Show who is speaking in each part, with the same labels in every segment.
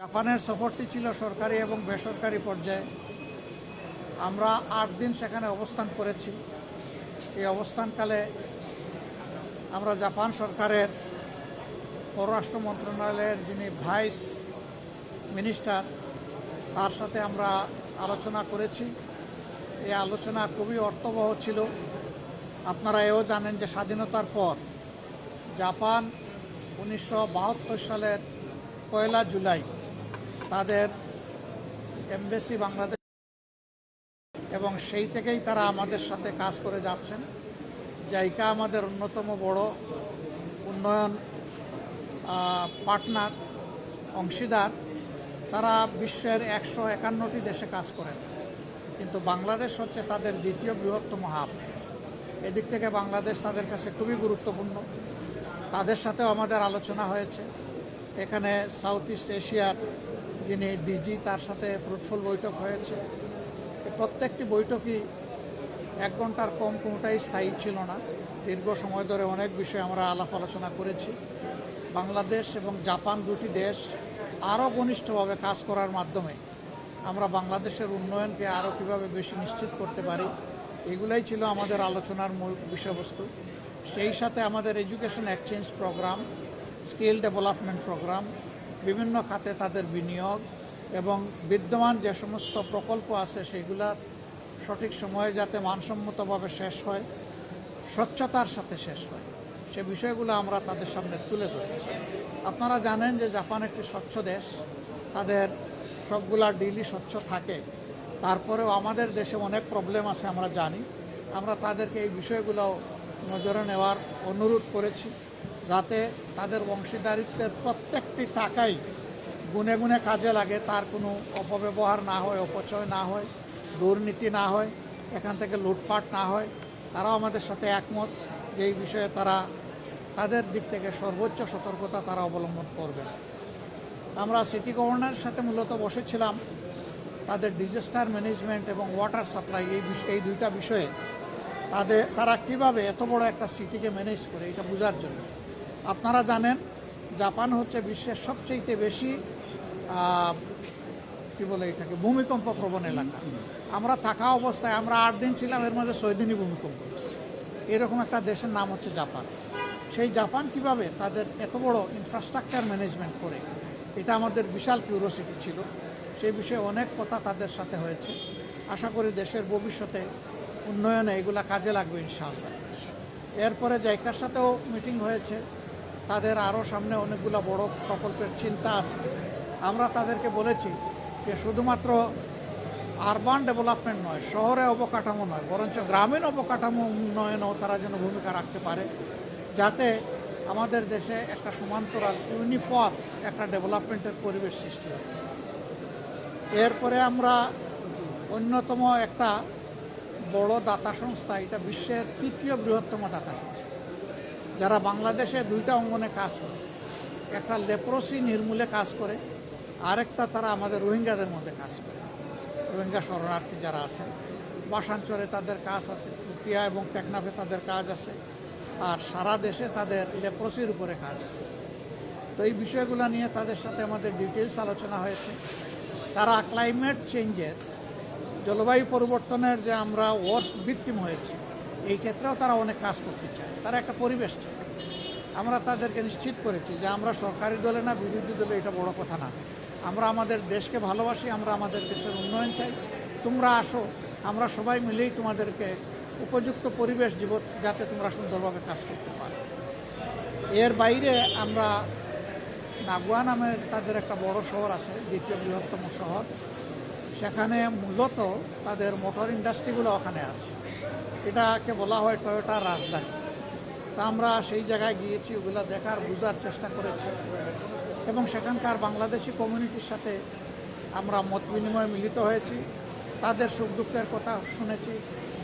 Speaker 1: জাপানের সফরটি ছিল সরকারি এবং বেসরকারি পর্যায়ে। আমরা ৮ দিন সেখানে অবস্থান করেছি। এই অবস্থানকালে আমরা জাপান সরকারের পররাষ্ট্র মন্ত্রণালয়ের যিনি ভাইস মিনিস্টার তার সাথে আমরা আলোচনা করেছি। এই আলোচনা খুবই অর্থবহ ছিল। আপনারা এও জানেন যে স্বাধীনতার পর জাপান 1972 সালের 1 জুলাই তাদের এমবেসি বাংলাদেশ, এবং সেই থেকেই তারা আমাদের সাথে কাজ করে যাচ্ছেন। জাইকা আমাদের অন্যতম বড় উন্নয়ন পার্টনার, অংশীদার। তারা বিশ্বের 151টি দেশে কাজ করেন, কিন্তু বাংলাদেশ হচ্ছে তাদের দ্বিতীয় বৃহত্তম হাব। এদিক থেকে বাংলাদেশ তাদের কাছে খুবই গুরুত্বপূর্ণ। তাদের সাথেও আমাদের আলোচনা হয়েছে। এখানে সাউথ ইস্ট এশিয়ার যিনি ডিজি তার সাথে ফ্রুটফুল বৈঠক হয়েছে। প্রত্যেকটি বৈঠকই 1 ঘন্টার কম, কোনোটাই স্থায়ী ছিল না। দীর্ঘ সময় ধরে অনেক বিষয়ে আমরা আলাপ আলোচনা করেছি। বাংলাদেশ এবং জাপান দুটি দেশ আরও ঘনিষ্ঠভাবে কাজ করার মাধ্যমে আমরা বাংলাদেশের উন্নয়নকে আরও কীভাবে বেশি নিশ্চিত করতে পারি, এগুলাই ছিল আমাদের আলোচনার মূল বিষয়বস্তু। সেই সাথে আমাদের education exchange program, skill development program, বিভিন্ন খাতে তাদের বিনিয়োগ এবং বিদ্যমান যে সমস্ত প্রকল্প আছে সেগুলা সঠিক সময়ে যাতে মানসম্মতভাবে শেষ হয়, স্বচ্ছতার সাথে শেষ হয়, সে বিষয়গুলো আমরা তাদের সামনে তুলে ধরেছি। আপনারা জানেন যে জাপান একটি স্বচ্ছ দেশ, তাদের সবগুলা ডিলই স্বচ্ছ থাকে। তারপরেও আমাদের দেশে অনেক প্রবলেম আছে আমরা জানি। আমরা তাদেরকে এই বিষয়গুলো নজরে নেওয়ার অনুরোধ করেছি, যাতে তাদের অংশীদারিত্বের প্রত্যেকটি টাকাই গুনে গুনে কাজে লাগে, তার কোনো অপব্যবহার না হয়, অপচয় না হয়, দুর্নীতি না হয়, এখান থেকে লুটপাট না হয়। তারাও আমাদের সাথে একমত যে এই বিষয়ে তাদের দিক থেকে সর্বোচ্চ সতর্কতা তারা অবলম্বন করবেন। আমরা সিটি গভর্নরের সাথে মূলত বসেছিলাম তাদের ডিজাস্টার ম্যানেজমেন্ট এবং ওয়াটার সাপ্লাই এই দুইটা বিষয়ে তারা কিভাবে এত বড় একটা সিটিকে ম্যানেজ করে এটা বোঝার জন্য। আপনারা জানেন জাপান হচ্ছে বিশ্বের সবচেয়ে বেশি এটাকে ভূমিকম্প প্রবণ এলাকা। আমরা থাকা অবস্থায় আমরা 8 দিন ছিলাম, এর মধ্যে 6 দিনই ভূমিকম্প হয়েছে। এরকম একটা দেশের নাম হচ্ছে জাপান। সেই জাপান কিভাবে তাদের এত বড় ইনফ্রাস্ট্রাকচার ম্যানেজমেন্ট করে, এটা আমাদের বিশাল কিউরিওসিটি ছিল। সেই বিষয়ে অনেক কথা তাদের সাথে হয়েছে। আশা করি দেশের ভবিষ্যতে উন্নয়নে এগুলা কাজে লাগবে ইনশাআল্লাহ। এরপরে জাইকার সাথেও মিটিং হয়েছে। তাদের আরও সামনে অনেকগুলো বড় প্রকল্পের চিন্তা আছে। আমরা তাদেরকে বলেছি যে শুধুমাত্র আরবান ডেভেলপমেন্ট নয়, শহরে অবকাঠামো নয়, বরঞ্চ গ্রামীণ অবকাঠামো উন্নয়নেও তারা যেন ভূমিকা রাখতে পারে, যাতে আমাদের দেশে একটা সমান্তরাল ইউনিফর্ম একটা ডেভেলপমেন্টের পরিবেশ সৃষ্টি হয়। এরপরে আমরা অন্যতম একটা বড় দাতা সংস্থা, এটা বিশ্বের 3য় বৃহত্তম দাতা সংস্থা, যারা বাংলাদেশে 2টা অঙ্গনে কাজ করে। একটা লেপ্রোসি নির্মূলে কাজ করে, আরেকটা তারা আমাদের রোহিঙ্গাদের মধ্যে কাজ করে। রোহিঙ্গা শরণার্থী যারা আছেন, বাসাঞ্চলে তাদের কাজ আছে, কুপিয়া এবং টেকনাফে তাদের কাজ আছে, আর সারা দেশে তাদের লেপ্রোসির উপরে কাজ আছে। তো এই বিষয়গুলো নিয়ে তাদের সাথে আমাদের ডিটেলস আলোচনা হয়েছে। তারা ক্লাইমেট চেঞ্জের, জলবায়ু পরিবর্তনের যে আমরা ওয়ার্স্ট ভিকটিম হয়েছি, এই ক্ষেত্রেও তারা অনেক কাজ করতে চায়। তারা একটা পরিবেশ চায়। আমরা তাদেরকে নিশ্চিত করেছি যে আমরা সরকারি দলে না বিরোধী দলে, এটা বড় কথা না। আমরা আমাদের দেশকে ভালোবাসি, আমরা আমাদের দেশের উন্নয়ন চাই। তোমরা আসো, আমরা সবাই মিলেই তোমাদেরকে উপযুক্ত পরিবেশ দিব, যাতে তোমরা সুন্দরভাবে কাজ করতে পারো। এর বাইরে আমরা নাগুয়া নামের তাদের একটা বড় শহর আছে, 2য় বৃহত্তম শহর। সেখানে মূলত তাদের মোটর ইন্ডাস্ট্রিগুলো ওখানে আছে। এটাকে বলা হয় টয়োটার রাজধানী। তা আমরা সেই জায়গায় গিয়েছি, ওগুলো দেখার বোঝার চেষ্টা করেছি, এবং সেখানকার বাংলাদেশি কমিউনিটির সাথে আমরা মত বিনিময়ে মিলিত হয়েছি। তাদের সুখ দুঃখের কথা শুনেছি,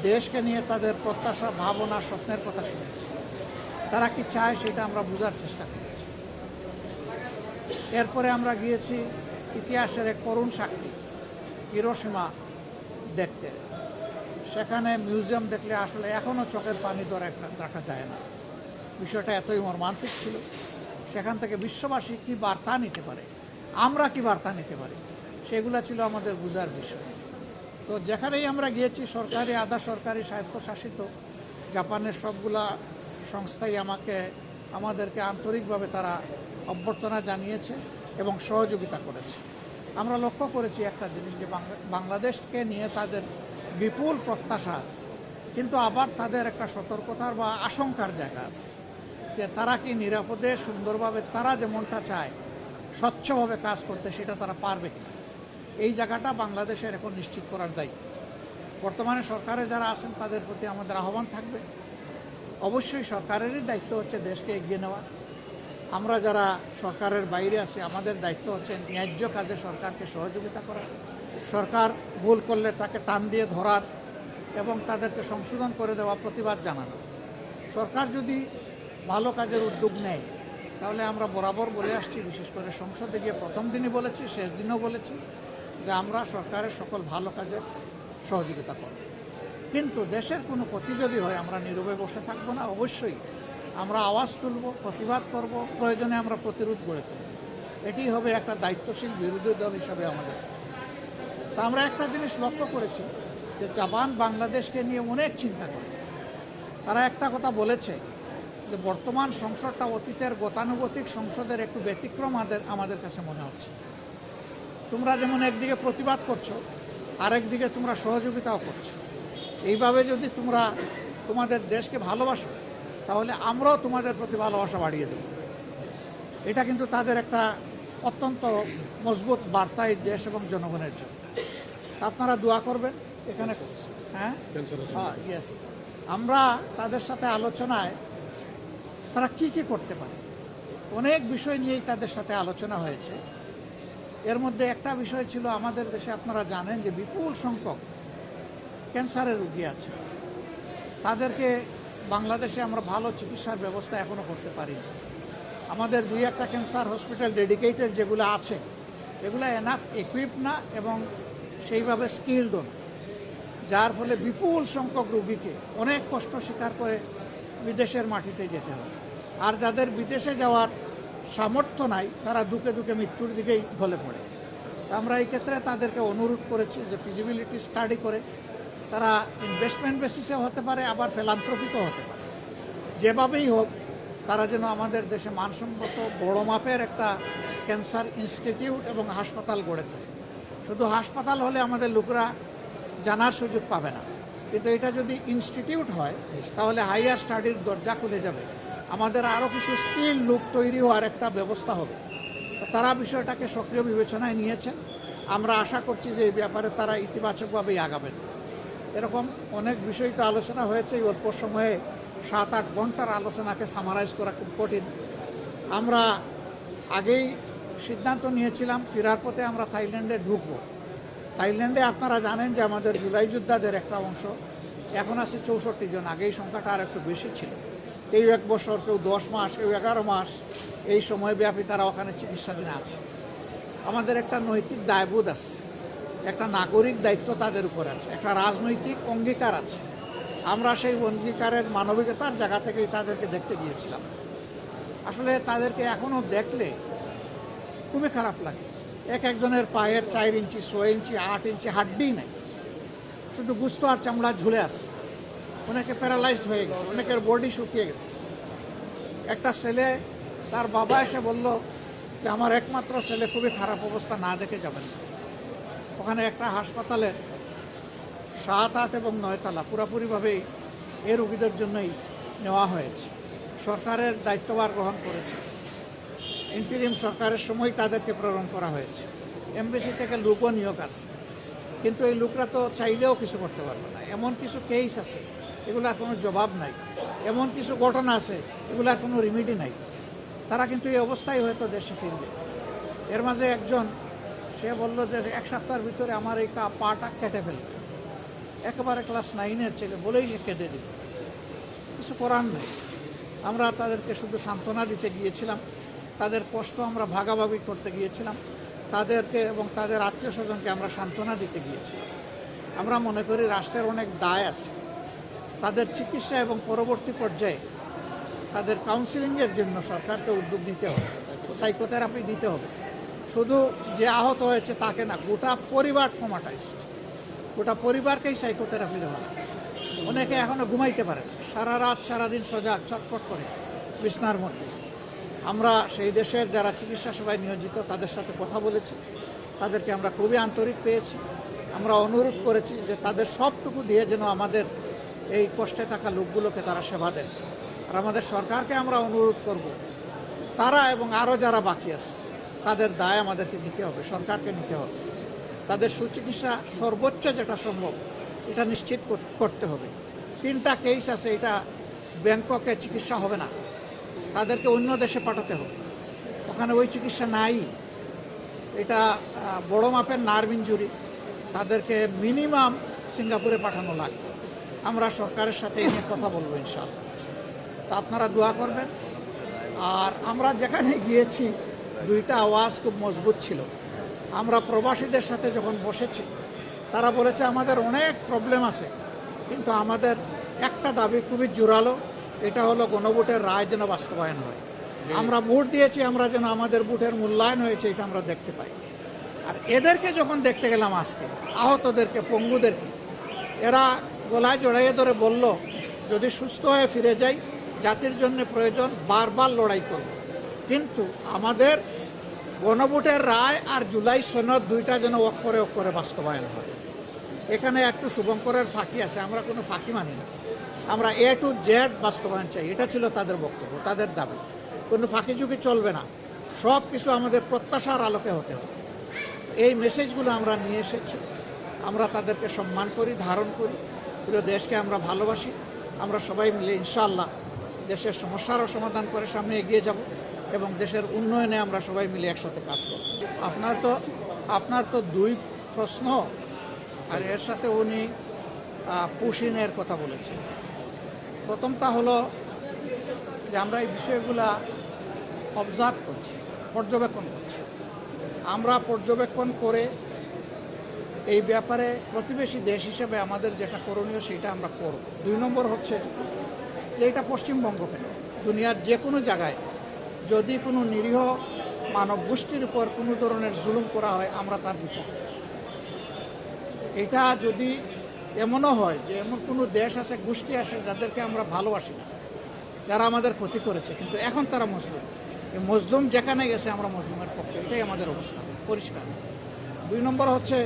Speaker 1: দেশকে নিয়ে তাদের প্রত্যাশা, ভাবনা, স্বপ্নের কথা শুনেছি। তারা কি চায় সেটা আমরা বোঝার চেষ্টা করেছি। এরপরে আমরা গিয়েছি ইতিহাসের এক করুণ সাক্ষী হিরোশিমা দেখতে। সেখানে মিউজিয়াম দেখলে আসলে এখনও চোখের পানি ধরে রাখা যায় না। বিষয়টা এতই মর্মান্তিক ছিল। সেখান থেকে বিশ্ববাসী কী বার্তা নিতে পারে, আমরা কি বার্তা নিতে পারি, সেগুলো ছিল আমাদের বোঝার বিষয়। তো যেখানেই আমরা গিয়েছি, সরকারি আধা সরকারি স্বায়ত্তশাসিত জাপানের সবগুলা সংস্থাই আমাদেরকে আন্তরিকভাবে তারা অভ্যর্থনা জানিয়েছে এবং সহযোগিতা করেছে। আমরা লক্ষ্য করেছি একটা জিনিস, যে বাংলাদেশকে নিয়ে তাদের বিপুল প্রত্যাশা আছে, কিন্তু আবার তাদের একটা সতর্কতার বা আশঙ্কার জায়গা আছে যে তারা কি নিরাপদে সুন্দরভাবে তারা যেমনটা চায় স্বচ্ছভাবে কাজ করতে, সেটা তারা পারবে কিনা। এই জায়গাটা বাংলাদেশের এখন নিশ্চিত করার দায়িত্ব। বর্তমানে সরকারে যারা আছেন তাদের প্রতি আমাদের আহ্বান থাকবে, অবশ্যই সরকারেরই দায়িত্ব হচ্ছে দেশকে এগিয়ে নেওয়া। আমরা যারা সরকারের বাইরে আছি, আমাদের দায়িত্ব হচ্ছে ন্যায্য কাজে সরকারকে সহযোগিতা করা, সরকার ভুল করলে তাকে টান দিয়ে ধরার এবং তাদেরকে সংশোধন করে দেওয়া, প্রতিবাদ জানানো। সরকার যদি ভালো কাজের উদ্যোগ নেয়, তাহলে আমরা বরাবর বলে আসছি, বিশেষ করে সংসদে গিয়ে প্রথম দিনই বলেছি, শেষ দিনও বলেছি, যে আমরা সরকারের সকল ভালো কাজের সহযোগিতা করব। কিন্তু দেশের কোনো ক্ষতি যদি হয়, আমরা নীরবে বসে থাকবো না, অবশ্যই আমরা আওয়াজ তুলব, প্রতিবাদ করব, প্রয়োজনে আমরা প্রতিরোধ গড়ে তুলব। এটি হবে একটা দায়িত্বশীল বিরোধী দল হিসাবে আমাদের। তা আমরা একটা জিনিস লক্ষ্য করেছি, যে জাপান বাংলাদেশকে নিয়ে অনেক চিন্তা করে। তারা একটা কথা বলেছে, যে বর্তমান সংসদটা অতীতের গতানুগতিক সংসদের একটু ব্যতিক্রম আমাদের কাছে মনে হচ্ছে। তোমরা যেমন একদিকে প্রতিবাদ করছো, আরেকদিকে তোমরা সহযোগিতাও করছো। এইভাবে যদি তোমরা তোমাদের দেশকে ভালোবাসো, তাহলে আমরাও তোমাদের প্রতি ভালোবাসা বাড়িয়ে দেব। এটা কিন্তু তাদের একটা অত্যন্ত মজবুত বার্তা এই দেশ এবং জনগণের জন্য। আপনারা দোয়া করবেন এখানে। হ্যাঁ, ইয়েস, আমরা তাদের সাথে আলোচনায় তারা কি কি করতে পারে, অনেক বিষয় নিয়েই তাদের সাথে আলোচনা হয়েছে। এর মধ্যে একটা বিষয় ছিল, আমাদের দেশে আপনারা জানেন যে বিপুল সংখ্যক ক্যান্সারের রোগী আছে। তাদেরকে বাংলাদেশে আমরা ভালো চিকিৎসার ব্যবস্থা এখনও করতে পারিনি। আমাদের 2-1টা ক্যান্সার হসপিটাল ডেডিকেটেড যেগুলো আছে, এগুলো এনাফ ইকুইপ না এবং সেইভাবে স্কিলড না, যার ফলে বিপুল সংখ্যক রোগীকে অনেক কষ্ট স্বীকার করে বিদেশের মাটিতে যেতে হয়। আর যাদের বিদেশে যাওয়ার সামর্থ্য নাই, তারা দুকে দুকে মৃত্যুর দিকেই ঢলে পড়ে। আমরা এই ক্ষেত্রে তাদেরকে অনুরোধ করেছি যে ফিজিবিলিটি স্টাডি করে, তারা ইনভেস্টমেন্ট বেসিসেও হতে পারে, আবার ফিলান্থ্রপিকও হতে পারে, যেভাবেই হোক তারা যেন আমাদের দেশে মানসম্মত বড় মাপের একটা ক্যান্সার ইনস্টিটিউট এবং হাসপাতাল গড়ে তোলে। শুধু হাসপাতাল হলে আমাদের লোকরা জানার সুযোগ পাবে না, কিন্তু এটা যদি ইনস্টিটিউট হয়, তাহলে হাইয়ার স্টাডির দরজা খুলে যাবে, আমাদের আরও কিছু স্কিল লোক তৈরি হওয়ার একটা ব্যবস্থা হবে। তো তারা বিষয়টাকে সক্রিয় বিবেচনায় নিয়েছেন। আমরা আশা করছি যে এই ব্যাপারে তারা ইতিবাচকভাবেই আগাবেন। এরকম অনেক বিষয় তো আলোচনা হয়েছে, এই অল্প সময়ে 7-8 ঘন্টার আলোচনাকে সামারাইজ করা খুব কঠিন। আমরা আগেই সিদ্ধান্ত নিয়েছিলাম, ফেরার পথে আমরা থাইল্যান্ডে ঢুকবো। থাইল্যান্ডে আপনারা জানেন যে আমাদের জুলাই যোদ্ধাদের একটা অংশ এখন আছে 64 জন, আগেই সংখ্যাটা আর একটু বেশি ছিল। কেউ 1 বছর, কেউ 10 মাস, কেউ 11 মাস, এই সময়ব্যাপী তারা ওখানে চিকিৎসাধীন আছে। আমাদের একটা নৈতিক দায়বোধ আছে, একটা নাগরিক দায়িত্ব তাদের উপর আছে, একটা রাজনৈতিক অঙ্গীকার আছে। আমরা সেই অঙ্গীকারের মানবিকতার জায়গা থেকেই তাদেরকে দেখতে গিয়েছিলাম। আসলে তাদেরকে এখনও দেখলে খুবই খারাপ লাগে। একজনের পায়ের 4 ইঞ্চি, 6 ইঞ্চি, 8 ইঞ্চি হাড্ডি নেই, শুধু গুস্ত আর চামড়া ঝুলে আছে। অনেকে প্যারালাইজড হয়ে গেছে, অনেকের বডি শুকিয়ে গেছে। একটা ছেলে, তার বাবা এসে বলল যে আমার একমাত্র ছেলে খুবই খারাপ অবস্থা, না দেখে যাবেন। ওখানে একটা হাসপাতালের 7, 8 এবং 9 তলা পুরোপুরিভাবেই এ রোগীদের জন্যই নেওয়া হয়েছে। সরকারের দায়িত্বভার গ্রহণ করেছে, ইন্টিরিম সরকারের সময় তাদেরকে প্রেরণ করা হয়েছে। এমবেসি থেকে লোকও নিয়োগ আছে, কিন্তু এই লোকরা তো চাইলেও কিছু করতে পারবে না। এমন কিছু কেস আছে, এগুলার কোনো জবাব নাই। এমন কিছু ঘটনা আছে, এগুলার কোনো রিমিডি নাই। তারা কিন্তু এই অবস্থায় হয়তো দেশে ফিরবে। এর মাঝে একজন, সে বলল যে 1 সপ্তাহের ভিতরে আমার এই পাটা কেটে ফেলবে। একেবারে ক্লাস 9-এর ছেলে, বলেই সে কেঁদে দিল। কিছু করার নেই। আমরা তাদেরকে শুধু সান্ত্বনা দিতে গিয়েছিলাম, তাদের কষ্ট আমরা ভাগাভাগি করতে গিয়েছিলাম, তাদেরকে এবং তাদের আত্মীয় স্বজনকে আমরা সান্ত্বনা দিতে গিয়েছিলাম। আমরা মনে করি রাষ্ট্রের অনেক দায় আছে, তাদের চিকিৎসা এবং পরবর্তী পর্যায়ে তাদের কাউন্সিলিংয়ের জন্য সরকারকে উদ্যোগ নিতে হবে, সাইকোথেরাপি দিতে হবে। শুধু যে আহত হয়েছে তাকে না, গোটা পরিবার ট্রমাটাইজড, গোটা পরিবারকেই সাইকোথেরাপি দেওয়া লাগে। অনেকে এখনও ঘুমাইতে পারে না, সারা রাত সারাদিন সজাগ ছটফট করে বিছনার মধ্যে। আমরা সেই দেশের যারা চিকিৎসা সেবায় নিয়োজিত তাদের সাথে কথা বলেছি, তাদেরকে আমরা খুবই আন্তরিক পেয়েছি। আমরা অনুরোধ করেছি যে তাদের সবটুকু দিয়ে যেন আমাদের এই কষ্টে থাকা লোকগুলোকে তারা সেবা দেন। আর আমাদের সরকারকে আমরা অনুরোধ করব, তারা এবং আরও যারা বাকি আছে তাদের দায় আমাদেরকে নিতে হবে, সরকারকে নিতে হবে। তাদের সুচিকিৎসা সর্বোচ্চ যেটা সম্ভব এটা নিশ্চিত করতে হবে। 3টা কেস আছে, এটা ব্যাংককে চিকিৎসা হবে না, তাদেরকে অন্য দেশে পাঠাতে হবে, ওখানে ওই চিকিৎসা নাই। এটা বড় মাপের নার্ভ ইনজুরি, তাদেরকে মিনিমাম সিঙ্গাপুরে পাঠানো লাগবে। আমরা সরকারের সাথে এই নিয়ে কথা বলবো ইনশাআল্লাহ। তা আপনারা দোয়া করবেন। আর আমরা যেখানে গিয়েছি 2টা আওয়াজ খুব মজবুত ছিল। আমরা প্রবাসীদের সাথে যখন বসেছি তারা বলেছে আমাদের অনেক প্রবলেম আছে, কিন্তু আমাদের একটা দাবি খুবই জোরালো, এটা হলো গণভোটের রায় যেন বাস্তবায়ন হয়। আমরা ভোট দিয়েছি, আমরা যেন আমাদের ভোটের মূল্যায়ন হয়েছে এটা আমরা দেখতে পাই। আর এদেরকে যখন দেখতে গেলাম আজকে, আহতদেরকে, পঙ্গুদেরকে, এরা গলায় জড়াইয়ে ধরে বলল যদি সুস্থ হয়ে ফিরে যাই জাতির জন্য প্রয়োজন বারবার লড়াই করব, কিন্তু আমাদের গণভোটের রায় আর জুলাই সনদ 2টা যেন অক্ষরে বাস্তবায়ন হয়। এখানে একটু শুভঙ্করের ফাঁকি আছে, আমরা কোনো ফাঁকি মানি না, আমরা A to Z বাস্তবায়ন চাই। এটা ছিল তাদের বক্তব্য, তাদের দাবি। কোনো ফাঁকি ঝুঁকি চলবে না, সব কিছু আমাদের প্রত্যাশার আলোকে হতে হবে। এই মেসেজগুলো আমরা নিয়ে এসেছি। আমরা তাদেরকে সম্মান করি, ধারণ করি, পুরো দেশকে আমরা ভালোবাসি। আমরা সবাই মিলে ইনশাআল্লাহ দেশের সমস্যারও সমাধান করে সামনে এগিয়ে যাব এবং দেশের উন্নয়নে আমরা সবাই মিলে একসাথে কাজ করব। আপনার তো 2 প্রশ্ন, আর এর সাথে উনি পুশিনের কথা বলেছেন। প্রথমটা হলো যে আমরা এই বিষয়গুলা অবজার্ভ করছি, পর্যবেক্ষণ করছি। আমরা পর্যবেক্ষণ করে এই ব্যাপারে প্রতিবেশী দেশ হিসেবে আমাদের যেটা করণীয় সেটা আমরা করব। 2 নম্বর হচ্ছে যে এটা পশ্চিমবঙ্গ কেন, দুনিয়ার যে কোনো জায়গায় যদি কোনো নিরীহ মানব গোষ্ঠীর উপর কোনো ধরনের জুলুম করা হয় আমরা তার বিপক্ষে। এটা যদি এমনও হয় যে এমন কোনো দেশ আছে, গোষ্ঠী আছে যাদেরকে আমরা ভালোবাসি না, যারা আমাদের ক্ষতি করেছে, কিন্তু এখন তারা মজলুম, এই মজলুম যেখানে গেছে আমরা মজলুমের পক্ষে, এটাই আমাদের অবস্থা পরিষ্কার। 2 নম্বর হচ্ছে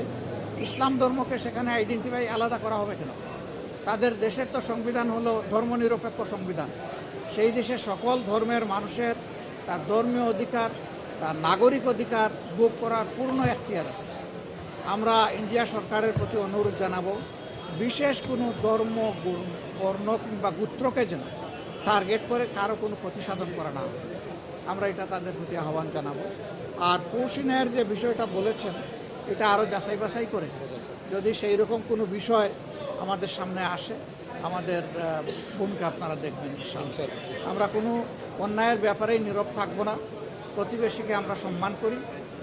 Speaker 1: ইসলাম ধর্মকে সেখানে আইডেন্টিফাই আলাদা করা হবে কেন? তাদের দেশের তো সংবিধান হলো ধর্মনিরপেক্ষ সংবিধান। সেই দেশে সকল ধর্মের মানুষের তার ধর্মীয় অধিকার, তার নাগরিক অধিকার ভোগ করার পূর্ণ এখতিয়ার আছে। আমরা ইন্ডিয়া সরকারের প্রতি অনুরোধ জানাবো, বিশেষ কোনো ধর্ম, বর্ণ কিংবা গোত্রকে যেন টার্গেট করে কারো কোনো প্রতিসাধন করা না হয়। আমরা এটা তাদের প্রতি আহ্বান জানাবো। আর পৌঁছিনের যে বিষয়টা বলেছেন এটা আরও যাচাই বাছাই করে যদি সেই রকম কোনো বিষয় আমাদের সামনে আসে, আমাদের ভূমিকা আপনারা দেখবেন ইনশাআল্লাহ। আমরা কোনো অন্যায়ের ব্যাপারেই নীরব থাকবো না। প্রতিবেশীকে আমরা সম্মান করি,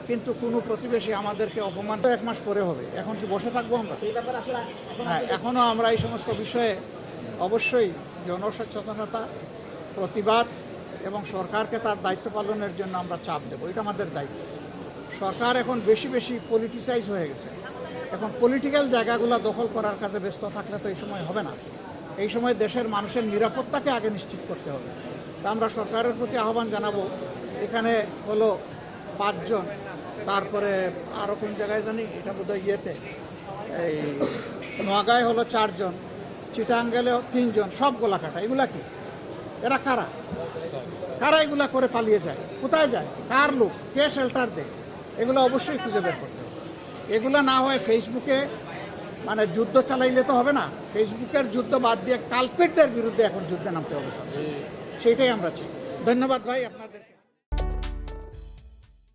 Speaker 1: কিন্তু কোনো প্রতিবেশী আমাদেরকে অপমান 1 মাস পরে হবে, এখন কি বসে থাকবো আমরা? হ্যাঁ, এখনও আমরা এই সমস্ত বিষয়ে অবশ্যই জনসচেতনতা, প্রতিবাদ এবং সরকারকে তার দায়িত্ব পালনের জন্য আমরা চাপ দেবো, এটা আমাদের দায়িত্ব। সরকার এখন বেশি পলিটিসাইজ হয়ে গেছে, এখন পলিটিক্যাল জায়গাগুলো দখল করার কাজে ব্যস্ত থাকলে তো এই সময় হবে না। এই সময় দেশের মানুষের নিরাপত্তাকে আগে নিশ্চিত করতে হবে। তা আমরা সরকারের প্রতি আহ্বান জানাবো, এখানে হলো 5 জন, তারপরে আরও কোন জায়গায় জানি, এটা বোধহয় ইয়েতে এই নোয়াগাঁয় হলো 4 জন, চিটাঙ্গেলেও 3 জন, সব গোলাকাটা। এগুলা কি? এরা কারা এগুলা করে পালিয়ে যায়? কোথায় যায়? কার লোক? কে শেল্টার দেয়? এগুলো অবশ্যই খুঁজে বের করতে হবে। এগুলো না হয় ফেসবুকে মানে যুদ্ধ চালাইলে তো হবে না। ফেসবুকের যুদ্ধ বাদ দিয়ে কালপিটদের বিরুদ্ধে এখন যুদ্ধে নামতে হবে, সেইটাই আমরা চাই। ধন্যবাদ ভাই আপনাদেরকে।